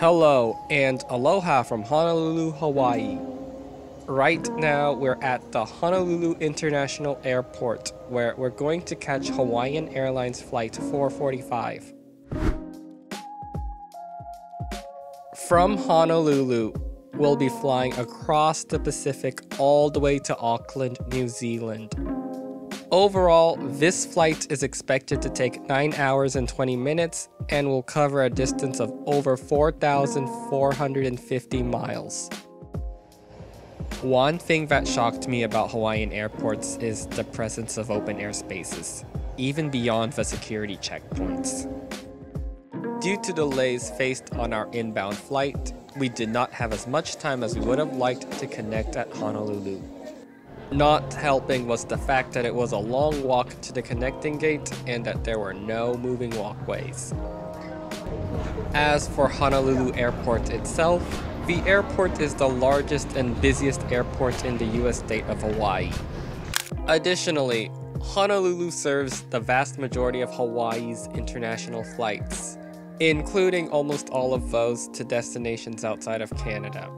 Hello and aloha from Honolulu, Hawaii. Right now we're at the Honolulu International Airport where we're going to catch Hawaiian Airlines flight 445. From Honolulu, we'll be flying across the Pacific all the way to Auckland, New Zealand. Overall, this flight is expected to take 9 hours and 20 minutes and will cover a distance of over 4,450 miles. One thing that shocked me about Hawaiian airports is the presence of open air spaces, even beyond the security checkpoints. Due to delays faced on our inbound flight, we did not have as much time as we would have liked to connect at Honolulu. Not helping was the fact that it was a long walk to the connecting gate and that there were no moving walkways. As for Honolulu Airport itself, the airport is the largest and busiest airport in the US state of Hawaii. Additionally, Honolulu serves the vast majority of Hawaii's international flights, including almost all of those to destinations outside of Canada.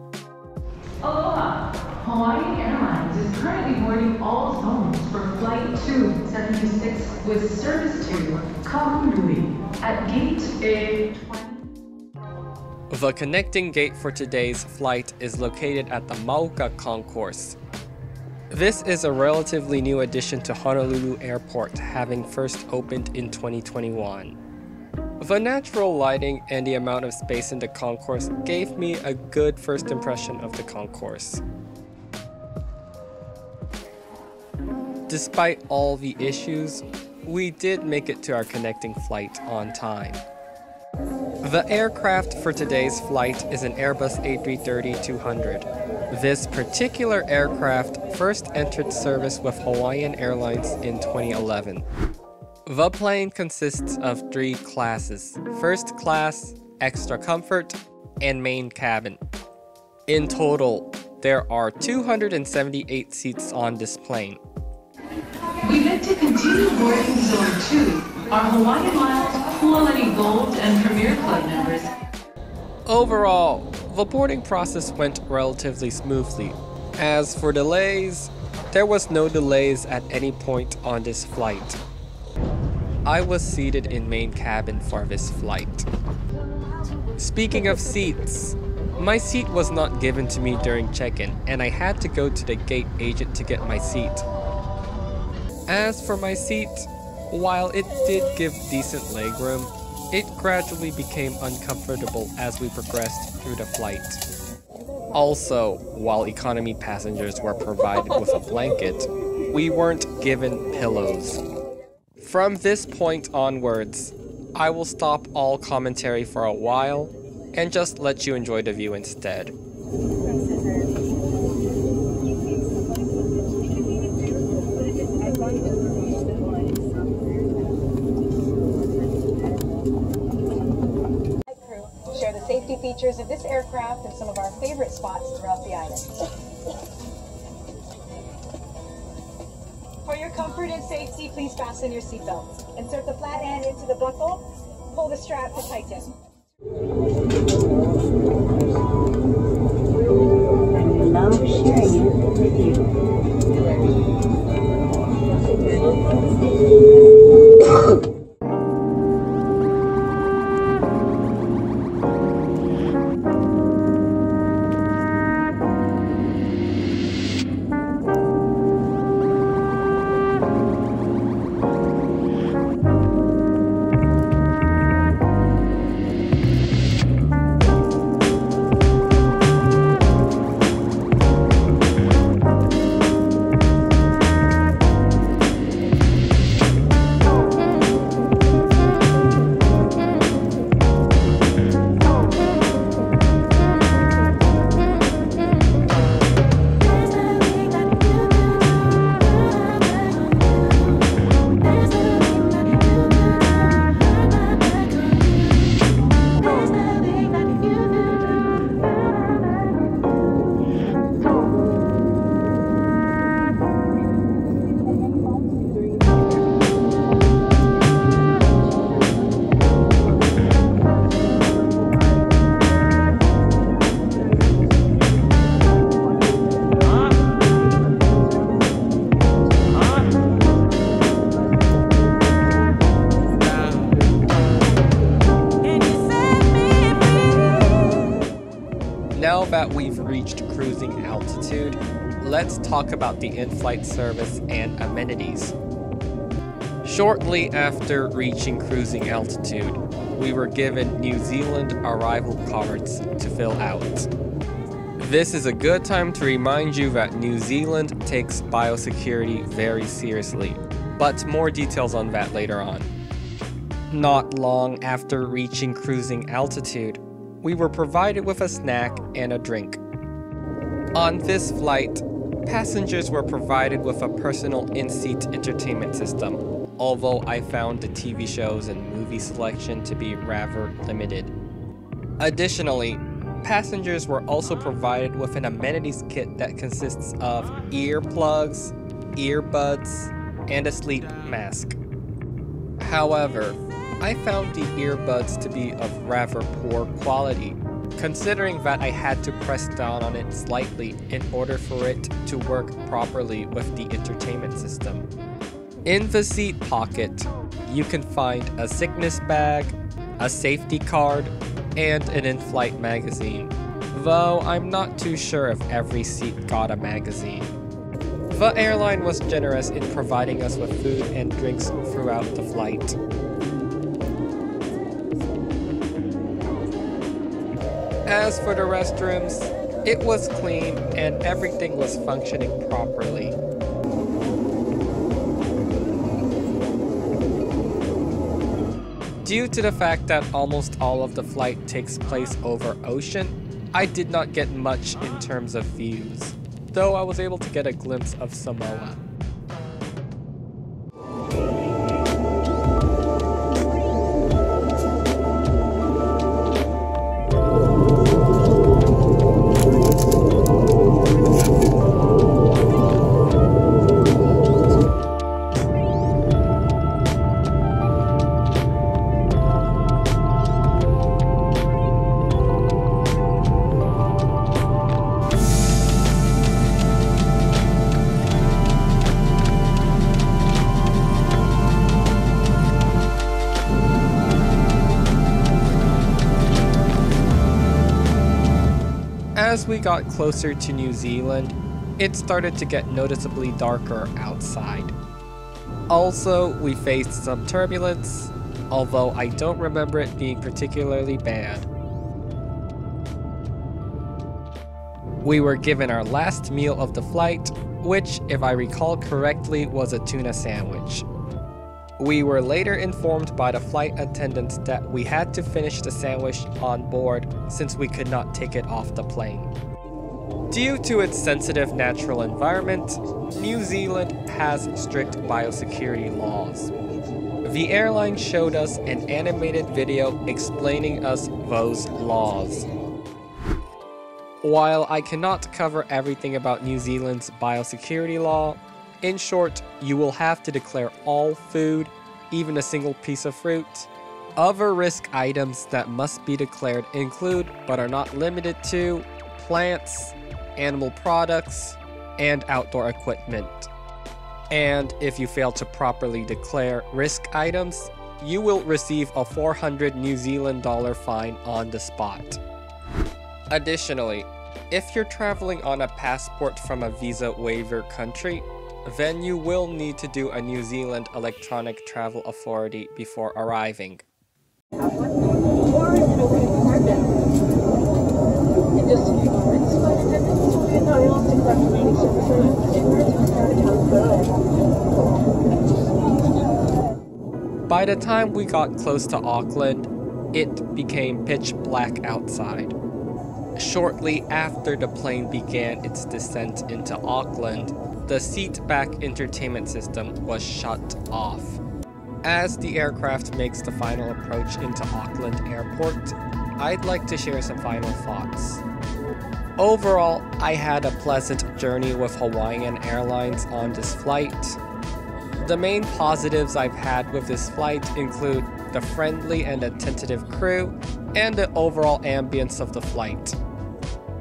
Aloha! Hawaiian Airlines is currently boarding all zones for Flight 276 with service to Honolulu at Gate A20. The connecting gate for today's flight is located at the Mauka Concourse. This is a relatively new addition to Honolulu Airport, having first opened in 2021. The natural lighting and the amount of space in the concourse gave me a good first impression of the concourse. Despite all the issues, we did make it to our connecting flight on time. The aircraft for today's flight is an Airbus A330-200. This particular aircraft first entered service with Hawaiian Airlines in 2011. The plane consists of 3 classes: First Class, Extra Comfort, and Main Cabin. In total, there are 278 seats on this plane. We beg to continue boarding Zone 2. Our Hawaiian Miles Quality Gold and Premier Club members. Overall, the boarding process went relatively smoothly. As for delays, there was no delays at any point on this flight. I was seated in Main Cabin for this flight. Speaking of seats, my seat was not given to me during check-in, and I had to go to the gate agent to get my seat. As for my seat, while it did give decent legroom, it gradually became uncomfortable as we progressed through the flight. Also, while economy passengers were provided with a blanket, we weren't given pillows. From this point onwards, I will stop all commentary for a while and just let you enjoy the view instead. Share the safety features of this aircraft and some of our favorite spots throughout the island. For your comfort and safety, please fasten your seatbelts. Insert the flat end into the buckle. Pull the strap to tighten. We love sharing it with you. let's talk about the in-flight service and amenities. Shortly after reaching cruising altitude, we were given New Zealand arrival cards to fill out. This is a good time to remind you that New Zealand takes biosecurity very seriously, but more details on that later on. Not long after reaching cruising altitude, we were provided with a snack and a drink. On this flight, passengers were provided with a personal in-seat entertainment system, although I found the TV shows and movie selection to be rather limited. Additionally, passengers were also provided with an amenities kit that consists of earplugs, earbuds, and a sleep mask. However, I found the earbuds to be of rather poor quality, considering that I had to press down on it slightly in order for it to work properly with the entertainment system. In the seat pocket, you can find a sickness bag, a safety card, and an in-flight magazine, though I'm not too sure if every seat got a magazine. The airline was generous in providing us with food and drinks throughout the flight. As for the restrooms, it was clean and everything was functioning properly. Due to the fact that almost all of the flight takes place over ocean, I did not get much in terms of views, though I was able to get a glimpse of Samoa. As we got closer to New Zealand, it started to get noticeably darker outside. Also, we faced some turbulence, although I don't remember it being particularly bad. We were given our last meal of the flight, which, if I recall correctly, was a tuna sandwich. We were later informed by the flight attendants that we had to finish the sandwich on board since we could not take it off the plane. Due to its sensitive natural environment, New Zealand has strict biosecurity laws. The airline showed us an animated video explaining us those laws. While I cannot cover everything about New Zealand's biosecurity law, in short, you will have to declare all food, even a single piece of fruit. Other risk items that must be declared include, but are not limited to, plants, animal products, and outdoor equipment. And if you fail to properly declare risk items, you will receive a 400 New Zealand dollar fine on the spot. Additionally, if you're traveling on a passport from a visa waiver country, then you will need to do a New Zealand Electronic Travel Authority before arriving. By the time we got close to Auckland, it became pitch black outside. Shortly after the plane began its descent into Auckland, the seat-back entertainment system was shut off. As the aircraft makes the final approach into Auckland Airport, I'd like to share some final thoughts. Overall, I had a pleasant journey with Hawaiian Airlines on this flight. The main positives I've had with this flight include the friendly and attentive crew and the overall ambience of the flight.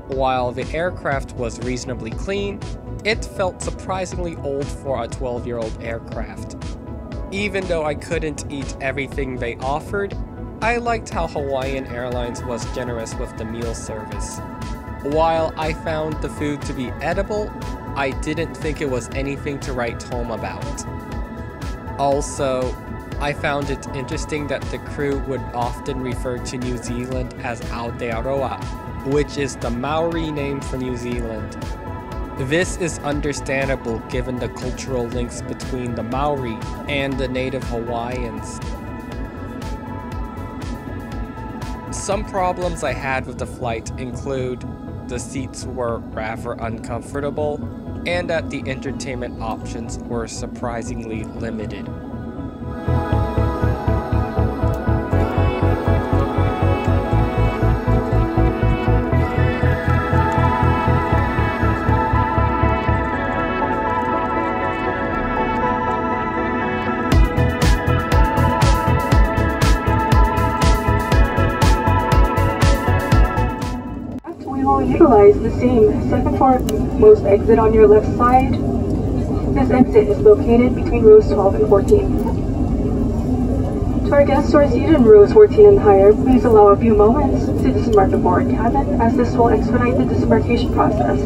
While the aircraft was reasonably clean, it felt surprisingly old for a 12-year-old aircraft. Even though I couldn't eat everything they offered, I liked how Hawaiian Airlines was generous with the meal service. While I found the food to be edible, I didn't think it was anything to write home about. Also, I found it interesting that the crew would often refer to New Zealand as Aotearoa, which is the Maori name for New Zealand. This is understandable given the cultural links between the Maori and the native Hawaiians. Some problems I had with the flight include the seats were rather uncomfortable and that the entertainment options were surprisingly limited. Utilize the same second floor most exit on your left side. This exit is located between rows 12 and 14. To our guests who are seated in rows 14 and higher, please allow a few moments to disembark the forward cabin, as this will expedite the disembarkation process.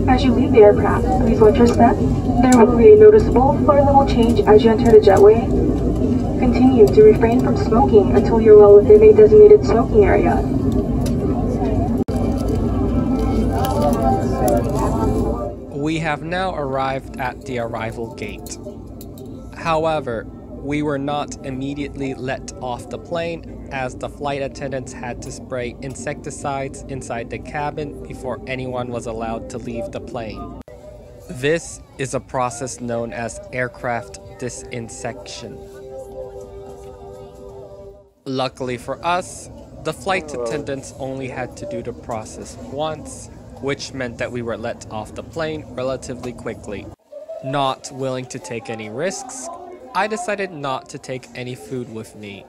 As you leave the aircraft, please watch your step. There will be a noticeable floor level change as you enter the jetway. Continue to refrain from smoking until you're well within a designated smoking area. We have now arrived at the arrival gate. However, we were not immediately let off the plane as the flight attendants had to spray insecticides inside the cabin before anyone was allowed to leave the plane. This is a process known as aircraft disinsection. Luckily for us, the flight attendants only had to do the process once, which meant that we were let off the plane relatively quickly. Not willing to take any risks, I decided not to take any food with me.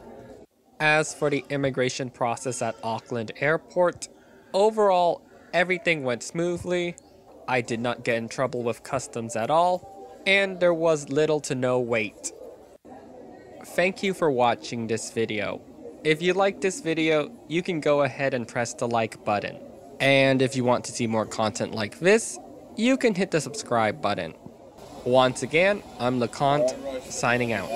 As for the immigration process at Auckland Airport, overall, everything went smoothly. I did not get in trouble with customs at all, and there was little to no wait. Thank you for watching this video. If you liked this video, you can go ahead and press the like button. And if you want to see more content like this, you can hit the subscribe button. Once again, I'm LeConte, signing out.